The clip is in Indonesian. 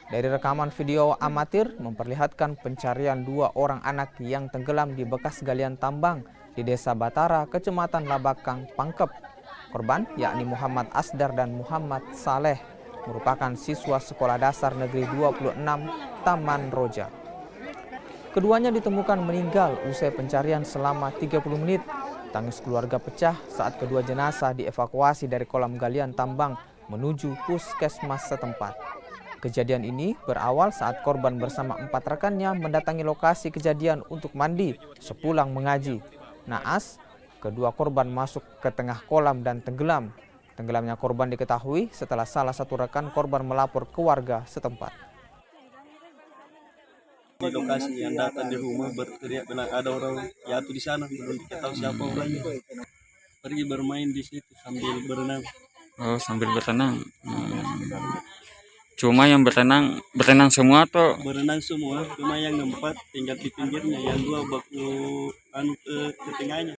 Dari rekaman video amatir memperlihatkan pencarian 2 orang anak yang tenggelam di bekas galian tambang di Desa Batara, Kecamatan Labakang, Pangkep. Korban yakni Muhammad Asdar dan Muhammad Saleh merupakan siswa Sekolah Dasar Negeri 26 Taman Roja. Keduanya ditemukan meninggal usai pencarian selama 30 menit. Tangis keluarga pecah saat kedua jenazah dievakuasi dari kolam galian tambang menuju puskesmas setempat. Kejadian ini berawal saat korban bersama 4 rekannya mendatangi lokasi kejadian untuk mandi sepulang mengaji. Naas, kedua korban masuk ke tengah kolam dan tenggelam. Tenggelamnya korban diketahui setelah salah satu rekan korban melapor ke warga setempat. Di lokasi yang datang di rumah berteriak bilang ada orang jatuh di sana, belum kita tahu siapa orangnya. Pergi bermain di situ sambil berenang. Oh, sambil berenang. Cuma yang berenang semua atau? Berenang semua, cuma yang 4 tinggal di pinggirnya, yang 2 baku ke tengahnya.